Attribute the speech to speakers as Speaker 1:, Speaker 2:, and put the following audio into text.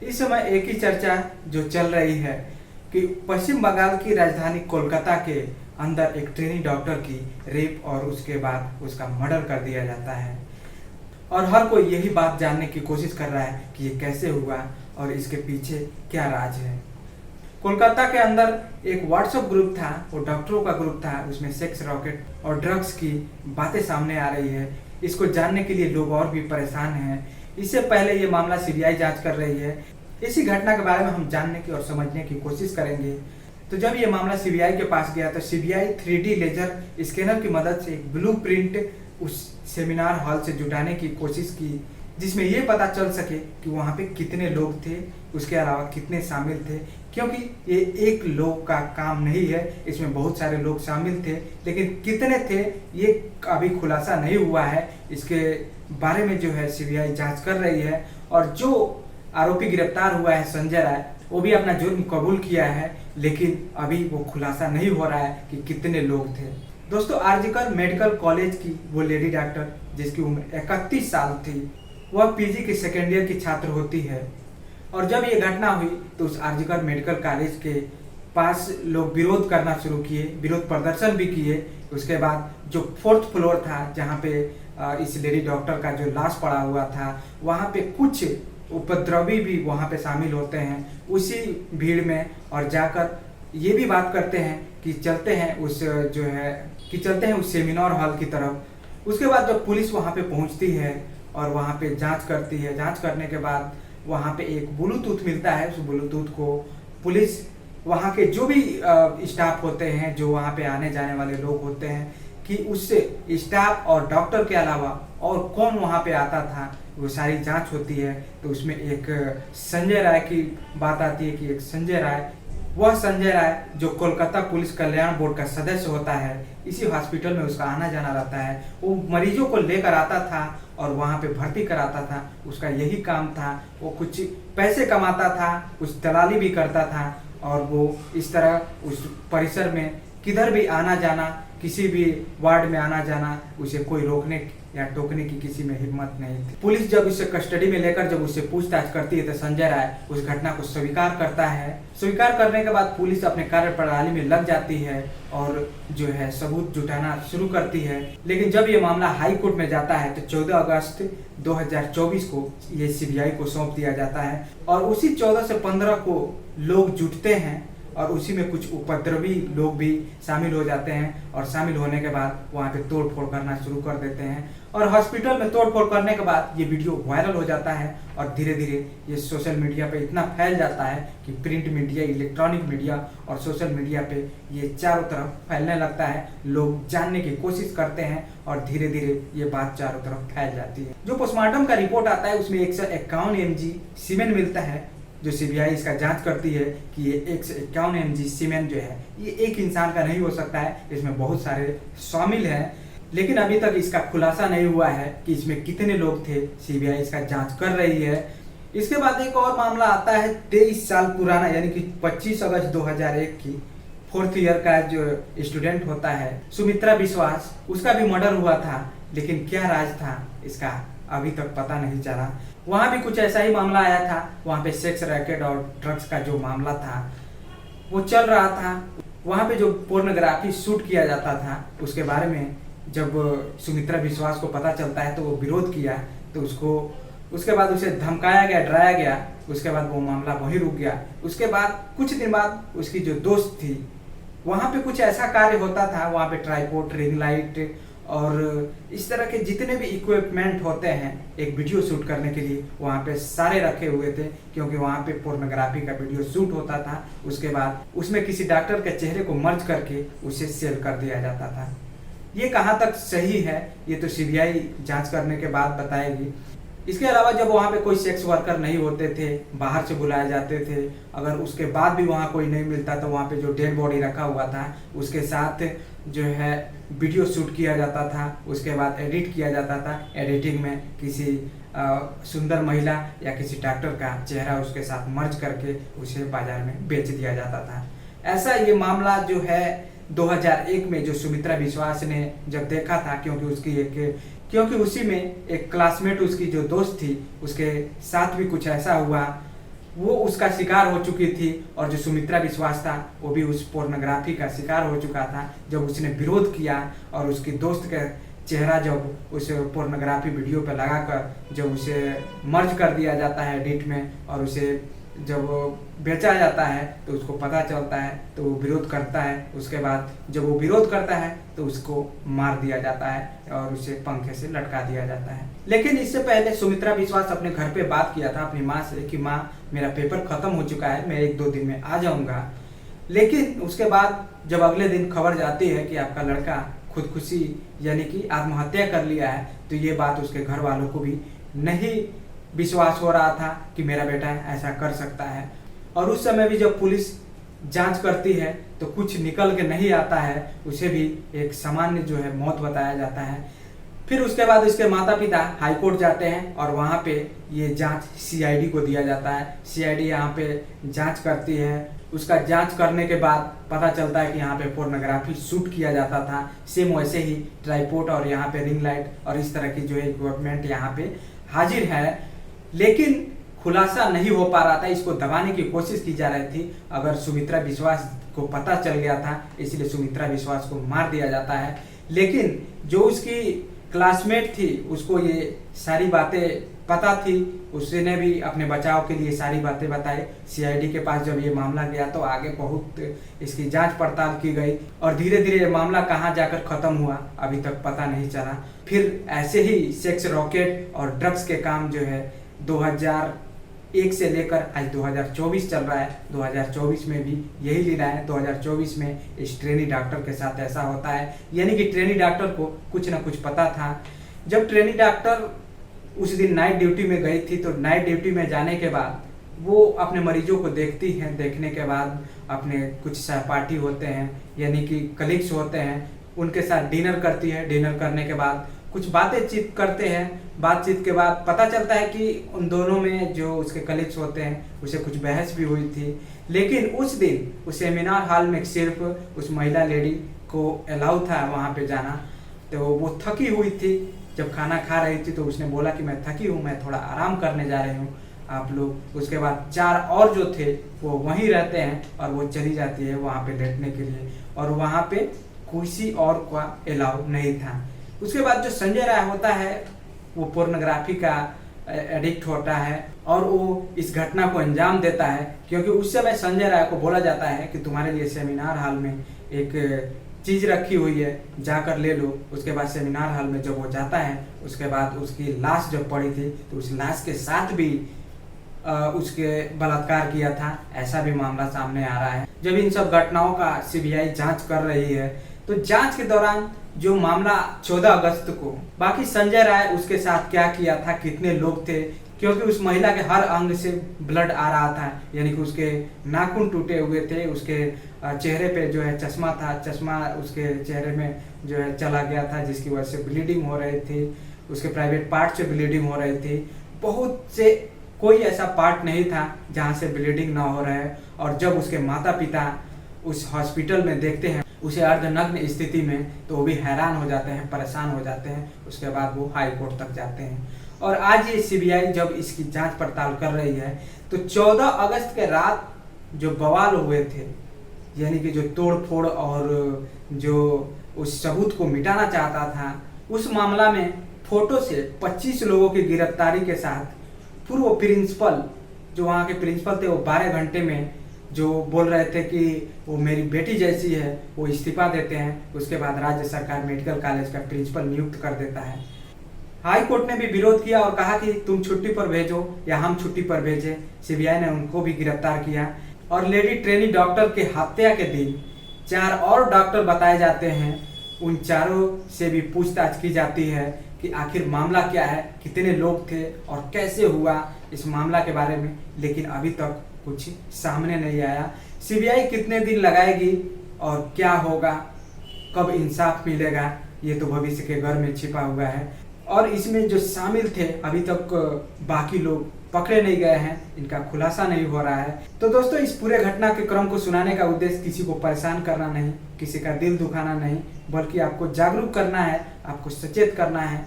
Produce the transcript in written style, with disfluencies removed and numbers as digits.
Speaker 1: इस समय एक ही चर्चा जो चल रही है कि पश्चिम बंगाल की राजधानी कोलकाता के अंदर एक ट्रेनी डॉक्टर की रेप और उसके बाद उसका मर्डर कर दिया जाता है। और हर कोई यही बात जानने की कोशिश कर रहा है कि ये कैसे हुआ और इसके पीछे क्या राज है। कोलकाता के अंदर एक व्हाट्सएप ग्रुप था, वो डॉक्टरों का ग्रुप था, उसमें सेक्स रॉकेट और ड्रग्स की बातें सामने आ रही है। इसको जानने के लिए लोग और भी परेशान हैं। इससे पहले ये मामला सीबीआई जांच कर रही है। इसी घटना के बारे में हम जानने की और समझने की कोशिश करेंगे। तो जब ये मामला सीबीआई के पास गया तो सीबीआई 3D लेजर स्कैनर की मदद से एक ब्लूप्रिंट उस सेमिनार हॉल से जुटाने की कोशिश की, जिसमें ये पता चल सके कि वहाँ पे कितने लोग थे, उसके अलावा कितने शामिल थे। क्योंकि ये एक लोग का काम नहीं है, इसमें बहुत सारे लोग शामिल थे, लेकिन कितने थे ये अभी खुलासा नहीं हुआ है। इसके बारे में जो है सीबीआई जांच कर रही है। और जो आरोपी गिरफ्तार हुआ है संजय राय, वो भी अपना जुर्म कबूल किया है, लेकिन अभी वो खुलासा नहीं हो रहा है कि कितने लोग थे। दोस्तों, आरजीकर मेडिकल कॉलेज की वो लेडी डॉक्टर जिसकी उम्र 31 साल थी, वह पीजी के सेकेंड ईयर की छात्र होती है। और जब ये घटना हुई तो उस आरजीकर मेडिकल कॉलेज के पास लोग विरोध करना शुरू किए, विरोध प्रदर्शन भी किए। उसके बाद जो 4th फ्लोर था जहाँ पे इस लेडी डॉक्टर का जो लाश पड़ा हुआ था, वहाँ पे कुछ उपद्रवी भी वहाँ पे शामिल होते हैं उसी भीड़ में, और जाकर ये भी बात करते हैं कि चलते हैं उस सेमिनार हॉल की तरफ। उसके बाद जब पुलिस वहाँ पे पहुँचती है और वहाँ पे जांच करती है, जांच करने के बाद वहाँ पे एक ब्लूटूथ मिलता है। उस ब्लूटूथ को पुलिस वहाँ के जो भी स्टाफ होते हैं, जो वहाँ पे आने जाने वाले लोग होते हैं, कि उससे स्टाफ और डॉक्टर के अलावा और कौन वहाँ पे आता था, वो सारी जांच होती है। तो उसमें एक संजय राय की बात आती है कि एक संजय राय, वह संजय राय जो कोलकाता पुलिस कल्याण बोर्ड का सदस्य होता है, इसी हॉस्पिटल में उसका आना जाना रहता है। वो मरीजों को लेकर आता था और वहाँ पे भर्ती कराता था। उसका यही काम था। वो कुछ पैसे कमाता था, कुछ दलाली भी करता था, और वो इस तरह उस परिसर में किधर भी आना जाना, किसी भी वार्ड में आना जाना, उसे कोई रोकने या टोकने की किसी में हिम्मत नहीं थी। पुलिस जब उसे कस्टडी में लेकर जब उससे पूछताछ करती है तो संजय राय उस घटना को स्वीकार करता है। स्वीकार करने के बाद पुलिस अपने कार्यप्रणाली में लग जाती है और जो है सबूत जुटाना शुरू करती है। लेकिन जब ये मामला हाई कोर्ट में जाता है तो 14 अगस्त 2024 को ये सीबीआई को सौंप दिया जाता है। और उसी 14 से 15 को लोग जुटते हैं और उसी में कुछ उपद्रवी लोग भी शामिल हो जाते हैं। और शामिल होने के बाद वहाँ पे तोड़ फोड़ करना शुरू कर देते हैं। और हॉस्पिटल में तोड़ फोड़ करने के बाद ये वीडियो वायरल हो जाता है और धीरे धीरे ये सोशल मीडिया पे इतना फैल जाता है कि प्रिंट मीडिया, इलेक्ट्रॉनिक मीडिया और सोशल मीडिया पे ये चारों तरफ फैलने लगता है। लोग जानने की कोशिश करते हैं और धीरे धीरे ये बात चारों तरफ फैल जाती है। जो पोस्टमार्टम का रिपोर्ट आता है उसमें 151 mg सीमेन मिलता है। जो सीबीआई इसका जांच करती है कि ये 151 mg सीमेन जो है ये एक इंसान का नहीं हो सकता है, इसमें बहुत सारे शामिल हैं। लेकिन अभी तक इसका खुलासा नहीं हुआ है कि इसमें कितने लोग थे। सीबीआई इसका जांच कर रही है। इसके बाद एक और मामला आता है 23 साल पुराना, यानी कि 25 अगस्त 2001 की 4th ईयर का जो स्टूडेंट होता है सुमित्रा विश्वास, उसका भी मर्डर हुआ था। लेकिन क्या राज था इसका अभी तक पता नहीं चला। वहाँ भी कुछ ऐसा ही मामला आया था। वहाँ पे सेक्स रैकेट और ड्रग्स का जो मामला था वो चल रहा था। वहाँ पे जो पोर्नोग्राफी शूट किया जाता था उसके बारे में जब सुमित्रा विश्वास को पता चलता है तो वो विरोध किया। तो उसके बाद उसे धमकाया गया, डराया गया। उसके बाद वो मामला वहीं रुक गया। उसके बाद कुछ दिन बाद उसकी जो दोस्त थी, वहाँ पे कुछ ऐसा कार्य होता था। वहाँ पे ट्राइपॉड, रिंग लाइट और इस तरह के जितने भी इक्विपमेंट होते हैं एक वीडियो शूट करने के लिए, वहाँ पे सारे रखे हुए थे। क्योंकि वहाँ पे पोर्नोग्राफी का वीडियो शूट होता था। उसके बाद उसमें किसी डॉक्टर के चेहरे को मर्ज करके उसे सेल कर दिया जाता था। ये कहाँ तक सही है ये तो सीबीआई जांच करने के बाद बताएगी। इसके अलावा जब वहाँ पे कोई सेक्स वर्कर नहीं होते थे, बाहर से बुलाए जाते थे, अगर उसके बाद भी वहाँ कोई नहीं मिलता तो वहाँ पे जो डेड बॉडी रखा हुआ था उसके साथ जो है वीडियो शूट किया जाता था। उसके बाद एडिट किया जाता था। एडिटिंग में किसी सुंदर महिला या किसी डॉक्टर का चेहरा उसके साथ मर्ज करके उसे बाजार में बेच दिया जाता था। ऐसा ये मामला जो है 2001 में जो सुमित्रा विश्वास ने जब देखा था, क्योंकि उसी में एक क्लासमेट उसकी जो दोस्त थी उसके साथ भी कुछ ऐसा हुआ वो उसका शिकार हो चुकी थी, और जो सुमित्रा विश्वास था वो भी उस पोर्नोग्राफी का शिकार हो चुका था। जब उसने विरोध किया और उसकी दोस्त का चेहरा जब उस पोर्नोग्राफी वीडियो पर लगाकर जब उसे मर्ज कर दिया जाता है एडिट में, और उसे जब बेचा जाता है तो उसको पता चलता है तो वो विरोध करता है। उसके बाद जब वो विरोध करता है तो उसको मार दिया जाता है और उसे पंखे से लटका दिया जाता है। लेकिन इससे पहले सुमित्रा विश्वास अपने घर पे बात किया था अपनी माँ से कि माँ, मेरा पेपर खत्म हो चुका है, मैं 1-2 दिन में आ जाऊंगा। लेकिन उसके बाद जब अगले दिन खबर जाती है कि आपका लड़का खुदकुशी यानी कि आत्महत्या कर लिया है, तो ये बात उसके घर वालों को भी नहीं विश्वास हो रहा था कि मेरा बेटा ऐसा कर सकता है। और उस समय भी जब पुलिस जांच करती है तो कुछ निकल के नहीं आता है, उसे भी एक सामान्य जो है मौत बताया जाता है। फिर उसके बाद इसके माता पिता हाई कोर्ट जाते हैं और वहाँ पे ये जांच सीआईडी को दिया जाता है। सीआईडी यहाँ पे जांच करती है। उसका जांच करने के बाद पता चलता है कि यहाँ पे पोर्नोग्राफी शूट किया जाता था। सेम वैसे ही ट्राइपॉड और यहाँ पे रिंग लाइट और इस तरह की जो है इक्विपमेंट यहाँ पे हाजिर है, लेकिन खुलासा नहीं हो पा रहा था। इसको दबाने की कोशिश की जा रही थी। अगर सुमित्रा विश्वास को पता चल गया था, इसलिए सुमित्रा विश्वास को मार दिया जाता है। लेकिन जो उसकी क्लासमेट थी उसको ये सारी बातें पता थी, उसने भी अपने बचाव के लिए सारी बातें बताई। सीआईडी के पास जब ये मामला गया तो आगे बहुत इसकी जांच पड़ताल की गई और धीरे धीरे ये मामला कहाँ जाकर खत्म हुआ अभी तक पता नहीं चला। फिर ऐसे ही सेक्स रॉकेट और ड्रग्स के काम जो है 2001 से लेकर आज 2024 चल रहा है। 2024 में भी यही लीला है। 2024 में इस ट्रेनी डॉक्टर के साथ ऐसा होता है, यानी कि ट्रेनी डॉक्टर को कुछ ना कुछ पता था। जब ट्रेनी डॉक्टर उस दिन नाइट ड्यूटी में गई थी तो नाइट ड्यूटी में जाने के बाद वो अपने मरीजों को देखती हैं। देखने के बाद अपने कुछ सहपाठी होते हैं यानी कि कलीग्स होते हैं, उनके साथ डिनर करती है। डिनर करने के बाद कुछ बातचीत करते हैं। बातचीत के बाद पता चलता है कि उन दोनों में जो उसके कलीग्स होते हैं उसे कुछ बहस भी हुई थी। लेकिन उस दिन उस सेमिनार हॉल में सिर्फ उस महिला लेडी को अलाउ था वहाँ पे जाना। तो वो थकी हुई थी। जब खाना खा रही थी तो उसने बोला कि मैं थकी हूँ, मैं थोड़ा आराम करने जा रही हूँ, आप लोग। उसके बाद 4 और जो थे वो वहीं रहते हैं और वो चली जाती है वहाँ पे लेटने के लिए, और वहाँ पे किसी और का अलाउ नहीं था। उसके बाद जो संजय राय होता है वो पोर्नोग्राफी का एडिक्ट होता है और वो इस घटना को अंजाम देता है, क्योंकि उस समय संजय राय को बोला जाता है कि तुम्हारे लिए सेमिनार हॉल में एक चीज रखी हुई है, जाकर ले लो। उसके बाद सेमिनार हॉल में जब वो जाता है उसके बाद उसकी लाश जब पड़ी थी तो उस लाश के साथ भी उसके बलात्कार किया था, ऐसा भी मामला सामने आ रहा है। जब इन सब घटनाओं का सीबीआई जांच कर रही है तो जांच के दौरान जो मामला 14 अगस्त को, बाकी संजय राय उसके साथ क्या किया था, कितने लोग थे, क्योंकि उस महिला के हर अंग से ब्लड आ रहा था, यानी कि उसके नाखून टूटे हुए थे, उसके चेहरे पे जो है चश्मा था, चश्मा उसके चेहरे में जो है चला गया था जिसकी वजह से ब्लीडिंग हो रही थी, उसके प्राइवेट पार्ट से ब्लीडिंग हो रही थी। बहुत से कोई ऐसा पार्ट नहीं था जहाँ से ब्लीडिंग ना हो रहा है। और जब उसके माता पिता उस हॉस्पिटल में देखते हैं उसे अर्धनग्न स्थिति में तो वो भी हैरान हो जाते हैं, परेशान हो जाते हैं। उसके बाद वो हाई कोर्ट तक जाते हैं और आज ये सीबीआई जब इसकी जांच पड़ताल कर रही है तो 14 अगस्त के रात जो बवाल हुए थे, यानी कि जो तोड़ फोड़ और जो उस सबूत को मिटाना चाहता था, उस मामला में फोटो से 25 लोगों की गिरफ्तारी के साथ पूर्व प्रिंसिपल जो वहाँ के प्रिंसिपल थे वो 12 घंटे में जो बोल रहे थे कि वो मेरी बेटी जैसी है वो इस्तीफा देते हैं। उसके बाद राज्य सरकार मेडिकल कॉलेज का प्रिंसिपल नियुक्त कर देता है। हाई कोर्ट ने भी विरोध किया और कहा कि तुम छुट्टी पर भेजो या हम छुट्टी पर भेजें। सीबीआई ने उनको भी गिरफ्तार किया और लेडी ट्रेनी डॉक्टर के हत्या के दिन 4 और डॉक्टर बताए जाते हैं। उन चारों से भी पूछताछ की जाती है कि आखिर मामला क्या है, कितने लोग थे और कैसे हुआ इस मामला के बारे में, लेकिन अभी तक कुछ सामने नहीं आया। सीबीआई कितने दिन लगाएगी और क्या होगा, कब इंसाफ मिलेगा, ये तो भविष्य के घर में छिपा हुआ है। और इसमें जो शामिल थे अभी तक बाकी लोग पकड़े नहीं गए हैं, इनका खुलासा नहीं हो रहा है। तो दोस्तों, इस पूरे घटना के क्रम को सुनाने का उद्देश्य किसी को परेशान करना नहीं, किसी का दिल दुखाना नहीं, बल्कि आपको जागरूक करना है, आपको सचेत करना है